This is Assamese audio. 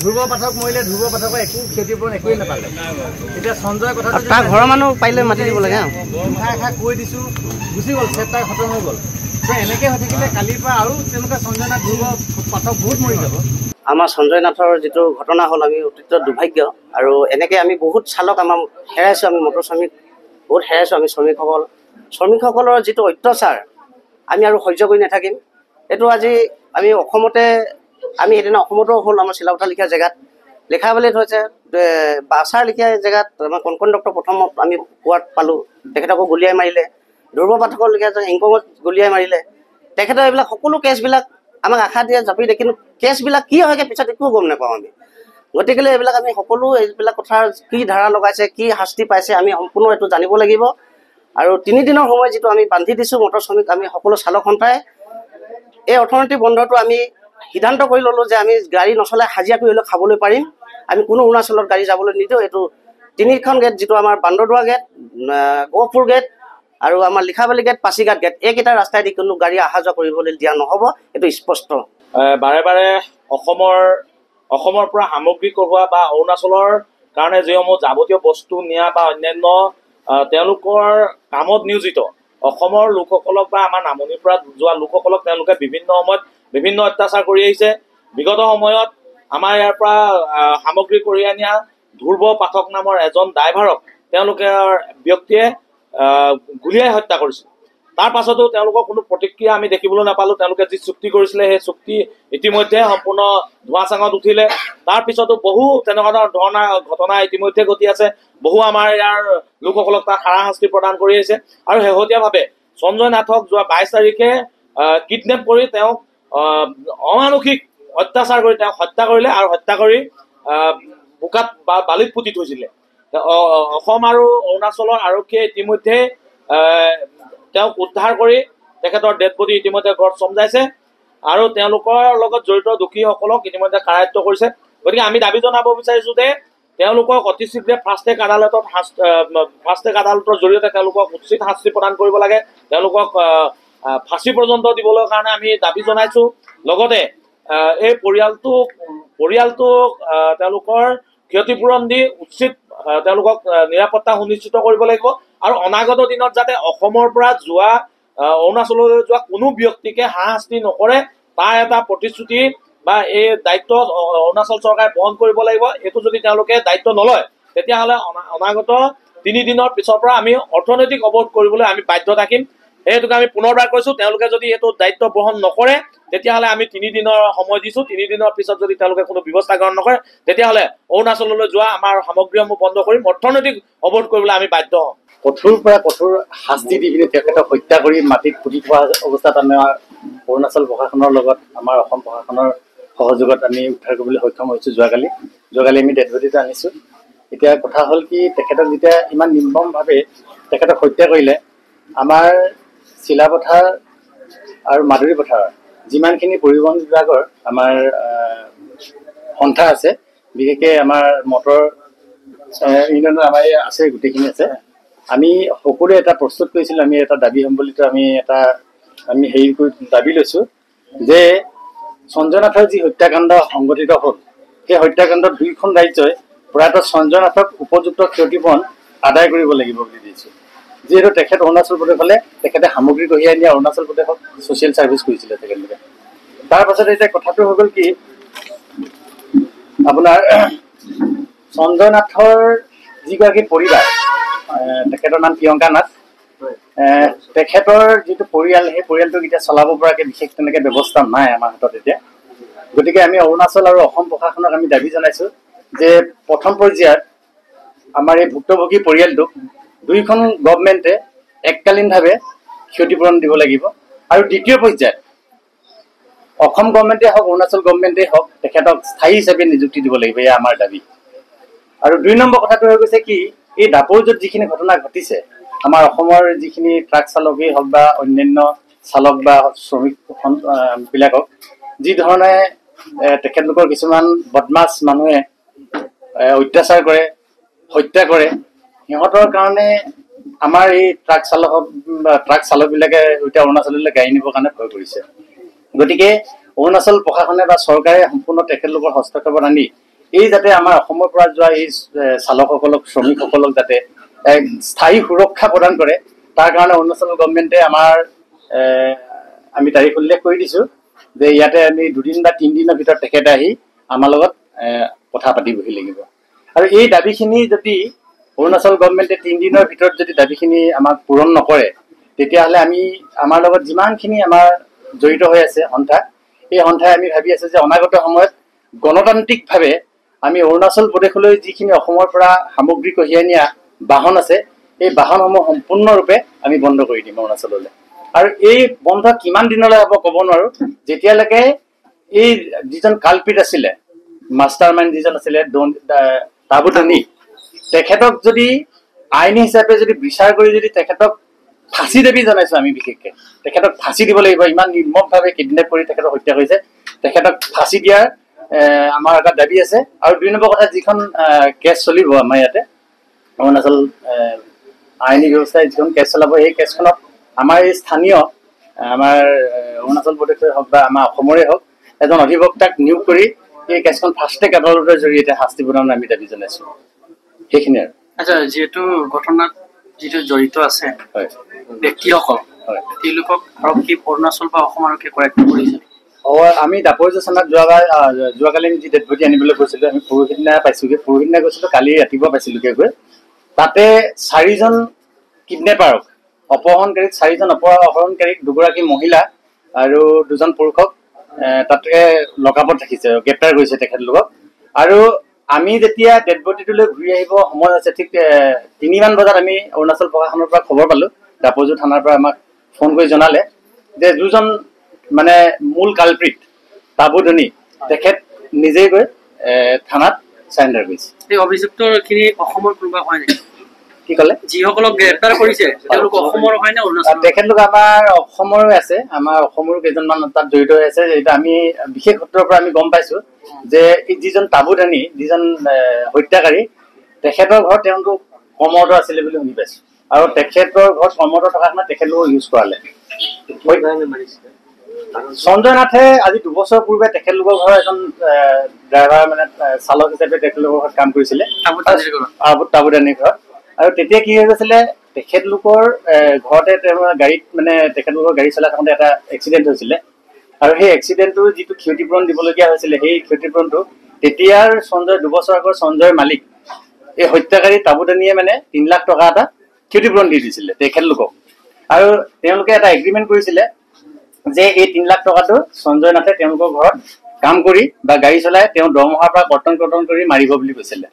ধ্ৰুৱ পাঠক মৰিলে ধ্ৰুৱ পাঠকৰ একো ক্ষতিপূৰণ একোৱেই নাপালে। এতিয়া সঞ্জয় কথা তাৰ ঘৰৰ মানুহ পাৰিলে মাতি দিব লাগে। এষাৰ এষাৰ কৈ দিছোঁ, গুচি গ'ল, চেপ্টাৰ খতম হৈ গ'ল। এনেকৈ হৈ থাকিলে কালিৰ পৰা আৰু তেনেকুৱা সঞ্জয় নাথ ধ্ৰুৱ পাঠক বহুত মৰি যাব। আমাৰ সঞ্জয় নাথৰ যিটো ঘটনা হ'ল আমি অতীত দুৰ্ভাগ্য, আৰু এনেকৈ আমি বহুত চালক আমাৰ হেৰাইছোঁ। আমি মটৰ শ্ৰমিক বহুত হেৰাইছোঁ। আমি শ্ৰমিকসকলৰ যিটো অত্যাচাৰ আমি আৰু সহ্য কৰি নাথাকিম। এইটো আজি আমি অসমতে, আমি সেইদিনা অসমতো হ'ল আমাৰ চিলাপথাৰ লিখীয়া জেগাত লেখা বুলি থৈছে, বাছাৰ লিখীয়া জেগাত আমাৰ কণকণ ডক্টৰ প্ৰথমত আমি পোৱাত পালোঁ, তেখেতকো গুলিয়াই মাৰিলে। ধ্ৰুৱ পাঠকৰ লিখীয়া ইংকঙত গুলিয়াই মাৰিলে। তেখেতৰ এইবিলাক সকলো কেছবিলাক আমাক আশা দিয়ে জাপি দিয়ে, কিন্তু কেছবিলাক কি হয়গৈ পিছত একো গম নাপাওঁ আমি। গতিকেলৈ এইবিলাক আমি সকলো এইবিলাক কথাৰ কি ধাৰা লগাইছে, কি শাস্তি পাইছে, আমি সম্পূৰ্ণ এইটো জানিব লাগিব। আৰু 3 দিনৰ সময় যিটো আমি বান্ধি দিছোঁ মটৰ শ্ৰমিক, আমি সকলো চালক সন্থাই এই অৰ্থনৈতিক বন্ধটো আমি সিদ্ধান্ত কৰি ল'লোঁ যে আমি গাড়ী নচলাই হাজিৰা কৰি হ'লেও খাবলৈ পাৰিম। আমি কোনো অৰুণাচলত গাড়ী যাবলৈ নিদিওঁ। এইটো 3খন গেট, যিটো আমাৰ বান্দৰদোৱা গেট, গহপুৰ গেট আৰু আমাৰ লিখাবালি গেট, পাছিঘাট গেট, এইকেইটা ৰাস্তাইদি কোনো গাড়ী অহা যোৱা কৰিবলৈ দিয়া নহ'ব। এইটো স্পষ্ট। বাৰে বাৰে অসমৰ পৰা সামগ্ৰী কঢ়োৱা বা অৰুণাচলৰ কাৰণে যিসমূহ যাৱতীয় বস্তু নিয়া বা অন্যান্য তেওঁলোকৰ কামত নিয়োজিত অসমৰ লোকসকলক বা আমাৰ নামনিৰ পৰা যোৱা লোকসকলক তেওঁলোকে বিভিন্ন সময়ত বিভিন্ন অত্যাচাৰ কৰি আহিছে। বিগত সময়ত আমাৰ ইয়াৰ পৰা সামগ্ৰী কঢ়িয়াই নিয়া ধ্ৰুৱ পাঠক নামৰ এজন ড্ৰাইভাৰক তেওঁলোকে ব্যক্তিয়ে গুলীয়াই হত্যা কৰিছিল। তাৰ পাছতো তেওঁলোকৰ কোনো প্ৰতিক্ৰিয়া আমি দেখিবলৈ নাপালোঁ। তেওঁলোকে যি চুক্তি কৰিছিলে সেই চুক্তি ইতিমধ্যে সম্পূৰ্ণ ধোঁৱাচাঙত উঠিলে। তাৰপিছতো বহু তেনেকুৱা ধৰণৰ ঘটনা ইতিমধ্যে ঘটি আছে। বহু আমাৰ ইয়াৰ লোকসকলক তাত হাৰাশাস্তি প্ৰদান কৰি আহিছে। আৰু শেহতীয়াভাৱে সঞ্জয় নাথক যোৱা 22 তাৰিখে কিডনেপ কৰি তেওঁক অমানসিক অত্যাচাৰ কৰি তেওঁক হত্যা কৰিলে আৰু হত্যা কৰি বোকাত বা বালিত পুতি থৈছিলে। অসম আৰু অৰুণাচলৰ আৰক্ষীয়ে ইতিমধ্যে তেওঁক উদ্ধাৰ কৰি তেখেতৰ ডেড বডি ইতিমধ্যে ঘৰত চমজাইছে আৰু তেওঁলোকৰ লগত জড়িত দোষীসকলক ইতিমধ্যে কাৰায়ত্ব কৰিছে। গতিকে আমি দাবী জনাব বিচাৰিছোঁ যে তেওঁলোকক অতি শীঘ্ৰে ফাষ্ট ট্ৰেক আদালতৰ জৰিয়তে তেওঁলোকক উচিত শাস্তি প্ৰদান কৰিব লাগে। তেওঁলোকক ফাঁচী পৰ্যন্ত দিবলৈ কাৰণে আমি দাবী জনাইছোঁ। লগতে এই পৰিয়ালটোক তেওঁলোকৰ ক্ষতিপূৰণ দি উচিত তেওঁলোকক নিৰাপত্তা সুনিশ্চিত কৰিব লাগিব। আৰু অনাগত দিনত যাতে অসমৰ পৰা যোৱা অৰুণাচললৈ যোৱা কোনো ব্যক্তিকে হাৰাশাস্তি নকৰে তাৰ এটা প্ৰতিশ্ৰুতি বা এই দায়িত্ব অৰুণাচল চৰকাৰে বহন কৰিব লাগিব। এইটো যদি তেওঁলোকে দায়িত্ব নলয় তেতিয়াহ'লে অনাগত 3 দিনৰ পিছৰ পৰা আমি অৰ্থনৈতিক অৱৰোধ কৰিবলৈ আমি বাধ্য থাকিম। সেইটোকে আমি পুনৰবাৰ কৈছোঁ, তেওঁলোকে যদি এইটো দায়িত্ব বহন নকৰে তেতিয়াহ'লে আমি 3 দিনৰ সময় দিছোঁ। 3 দিনৰ পিছত যদি তেওঁলোকে কোনো ব্যৱস্থা গ্ৰহণ নকৰে তেতিয়াহ'লে অৰুণাচললৈ যোৱা আমাৰ সামগ্ৰীসমূহ বন্ধ কৰিম, অৰ্থনৈতিক অৱৰোধ কৰিবলৈ আমি বাধ্য হ'ম। কঠোৰ পৰা কঠোৰ শাস্তি দি পিনি তেখেতক হত্যা কৰি মাটিত পুতি থোৱা অৱস্থাত আমাৰ অৰুণাচল প্ৰশাসনৰ লগত আমাৰ অসম প্ৰশাসনৰ সহযোগত আমি উদ্ধাৰ কৰিবলৈ সক্ষম হৈছোঁ। যোৱাকালি আমি ডেড বডিটো আনিছোঁ। এতিয়া কথা হ'ল কি, তেখেতক যেতিয়া ইমান নিৰ্মমভাৱে তেখেতক হত্যা কৰিলে, আমাৰ চিলাপথাৰ আৰু মাধুৰী পথাৰৰ যিমানখিনি পৰিবহণ বিভাগৰ আমাৰ সন্থা আছে, বিশেষকৈ আমাৰ মটৰ ইউনিয়নৰ আমাৰ আছে, গোটেইখিনি আছে। আমি সকলোৱে এটা প্ৰস্তুত কৰিছিলোঁ। আমি এটা দাবী সম্বলিত আমি দাবী লৈছোঁ যে সঞ্জয় নাথৰ যি হত্যাকাণ্ড সংঘটিত হ'ল, সেই হত্যাকাণ্ডত 2খন ৰাজ্যই প্ৰয়াত সঞ্জয় নাথক উপযুক্ত ক্ষতিপূৰণ আদায় কৰিব লাগিব বুলি দিছোঁ। যিহেতু তেখেত অৰুণাচল প্ৰদেশলৈ তেখেতে সামগ্ৰী কঢ়িয়াই নিয়া অৰুণাচল প্ৰদেশত ছ'চিয়েল ছাৰ্ভিচ কৰিছিলে তেখেতলোকে। তাৰ পাছতে এতিয়া কথাটো হৈ গ'ল কি, আপোনাৰ সঞ্জয় নাথৰ যিগৰাকী পৰিবাৰ, তেখেতৰ নাম প্ৰিয়ংকা নাথ, তেখেতৰ যিটো পৰিয়াল, সেই পৰিয়ালটোক এতিয়া চলাব পৰাকৈ বিশেষ তেনেকৈ ব্যৱস্থা নাই আমাৰ হাতত এতিয়া। গতিকে আমি অৰুণাচল আৰু অসম প্ৰশাসনক আমি দাবী জনাইছোঁ যে প্ৰথম পৰ্যায়ত আমাৰ এই ভুক্তভোগী পৰিয়ালটোক 2খন গভমেণ্টে এককালীনভাৱে ক্ষতিপূৰণ দিব লাগিব। আৰু দ্বিতীয় পৰ্যায়ত অসম গভমেণ্টে হওক অৰুণাচল গভমেণ্টেই হওক তেখেতক স্থায়ী হিচাপে নিযুক্তি দিব লাগিব, এয়া আমাৰ দাবী। আৰু 2 নম্বৰ কথাটো হৈ গৈছে কি, এই দাপৰজত যিখিনি ঘটনা ঘটিছে, আমাৰ অসমৰ যিখিনি ট্ৰাক চালকেই হওক বা অন্যান্য চালক বা শ্ৰমিক বিলাকক যি ধৰণে তেখেতলোকৰ কিছুমান বদমাছ মানুহে অত্যাচাৰ কৰে, হত্যা কৰে, সিহঁতৰ কাৰণে আমাৰ এই ট্ৰাক চালকবিলাকে এতিয়া অৰুণাচললৈ গাড়ী নিবৰ কাৰণে ভয় কৰিছে। গতিকে অৰুণাচল প্ৰশাসনে বা চৰকাৰে সম্পূৰ্ণ তেখেতলোকৰ হস্তক্ষেপত আনি এই যাতে আমাৰ অসমৰ পৰা যোৱা এই চালকসকলক শ্ৰমিকসকলক যাতে এক স্থায়ী সুৰক্ষা প্ৰদান কৰে তাৰ কাৰণে অৰুণাচল গভৰ্ণমেণ্টে আমাৰ আমি তাৰিখ উল্লেখ কৰি দিছোঁ যে ইয়াতে আমি 2 দিন বা 3 দিনৰ ভিতৰত তেখেতে আহি আমাৰ লগত কথা পাতিবহি লাগিব। আৰু এই দাবীখিনি যদি অৰুণাচল গভৰ্ণমেণ্টে 3 দিনৰ ভিতৰত যদি দাবীখিনি আমাক পূৰণ নকৰে তেতিয়াহ'লে আমি আমাৰ লগত যিমানখিনি আমাৰ জড়িত হৈ আছে সন্থা এই সন্থাই আমি ভাবি আছোঁ যে অনাগত সময়ত গণতান্ত্ৰিকভাৱে আমি অৰুণাচল প্ৰদেশলৈ যিখিনি অসমৰ পৰা সামগ্ৰী কঢ়িয়াই নিয়া বাহন আছে এই বাহনসমূহ সম্পূৰ্ণৰূপে আমি বন্ধ কৰি দিম অৰুণাচললৈ। আৰু এই বন্ধ কিমান দিনলৈ হ'ব ক'ব নোৱাৰোঁ। যেতিয়ালৈকে এই যিজন কালপিত আছিলে মাষ্টাৰ মাইণ্ড যিজন আছিলে তাবু ধনী তেখেতক যদি আইনী হিচাপে যদি বিচাৰ কৰি যদি তেখেতক ফাঁচি দাবী জনাইছোঁ আমি বিশেষকৈ তেখেতক ফাঁচি দিব লাগিব। ইমান নিৰ্মমভাৱে কিডনেপ কৰি তেখেতক হত্যা কৰিছে তেখেতক ফাঁচি দিয়াৰ আমাৰ এটা দাবী আছে। আৰু 2 নম্বৰ কথা যিখন কেছ চলিব আমাৰ ইয়াতে অৰুণাচল আইনী ব্যৱস্থাই যিখন কেছ চলাব এই কেছখনত আমাৰ এই স্থানীয় আমাৰ অৰুণাচল প্ৰদেশৰে হওক বা আমাৰ অসমৰে হওক এজন অধিবক্তাক নিয়োগ কৰি এই কেছখন ফাষ্ট ট্ৰেক আদালতৰ জৰিয়তে শাস্তি প্ৰদানৰ আমি দাবী জনাইছোঁ। সেইখিনি আৰু আচ্ছা, যিহেতু ঘটনাত যিটো জড়িত আছে ব্যক্তিসকল তেওঁলোকক আৰক্ষী অৰুণাচল বা অসম আৰক্ষীয়ে কৰায়ত্ব কৰিছে। আমি দাপৰজা থানাত যোৱাকালি আমি যি ডেড বডি আনিবলৈ গৈছিলোঁ আমি পৰহিদিনা পাইছোঁগৈ। পৰহিদিনা গৈছিলোঁ, কালি ৰাতিপুৱা পাইছিলোঁগৈ গৈ। তাতে 4জন কিডনেপাৰক অপহৰণকাৰীক 4জন অপহৰণকাৰীক 2গৰাকী মহিলা আৰু 2জন পুৰুষক তাতে লকআপত ৰাখিছে, গ্ৰেপ্তাৰ কৰিছে তেখেতলোকক। আৰু আমি যেতিয়া ডেড বডিটোলৈ ঘূৰি আহিব সময় হৈছে ঠিক 3মান বজাত আমি অৰুণাচল প্ৰশাসনৰ পৰা খবৰ পালোঁ। দাপৰজু থানাৰ পৰা আমাক ফোন কৰি জনালে যে 2জন মানে মূল কালপ্ৰিট তাবু ধনী তেখেত নিজেই গৈ থানাত চাৰেণ্ডাৰ কৰিছে। এই অভিযুক্তখিনি অসমৰ কোনোবা হয় নেকি? কি ক'লে? যিসকলক গ্ৰেপ্তাৰ কৰিছে তেওঁলোক অসমৰ হয় নে অৰুণাচল? তেখেতলোক আমাৰ অসমৰো আছে, আমাৰ অসমৰো কেইজনমান তাত জড়িত হৈ আছে। এইটো আমি বিশেষ সূত্ৰৰ পৰা আমি গম পাইছোঁ যে যিজন তাবু ধনী যিজন হত্যাকাৰী তেখেতৰ ঘৰত তেওঁলোক কৰ্মৰত আছিলে বুলি শুনি পাইছোঁ। আৰু তেখেতৰ ঘৰত কৰ্মৰত থকা কাৰণে তেখেতলোকক ইউজ কৰালে। সঞ্জয় নাথে আজি 2 বছৰ পূৰ্বে তেখেতলোকৰ ঘৰৰ এজন ড্ৰাইভাৰ মানে চালক হিচাপে তেখেতলোকৰ ঘৰত কাম কৰিছিলে তাবু ধনীৰ ঘৰত। আৰু তেতিয়া কি হৈ গৈছিলে তেখেতলোকৰ ঘৰতে গাড়ীত মানে তেখেতলোকৰ গাড়ী চলাই থাকোঁতে এটা এক্সিডেণ্ট হৈছিলে। আৰু সেই এক্সিডেণ্টটোৰ যিটো ক্ষতিপূৰণ দিবলগীয়া হৈছিলে সেই ক্ষতিপূৰণটো তেতিয়াৰ 2 বছৰ আগৰ সঞ্জয়ৰ মালিক এই হত্যাকাৰী তাবু ধনীয়ে মানে 3 লাখ টকা এটা ক্ষতিপূৰণ দি দিছিলে তেখেতলোকক। আৰু তেওঁলোকে এটা এগ্ৰিমেণ্ট কৰিছিলে যে এই 3 লাখ টকাটো সঞ্জয় নাথে তেওঁলোকৰ ঘৰত কাম কৰি বা গাড়ী চলাই তেওঁ দৰমহাৰ পৰা কৰ্তন কৰি মাৰিব বুলি কৈছিলে।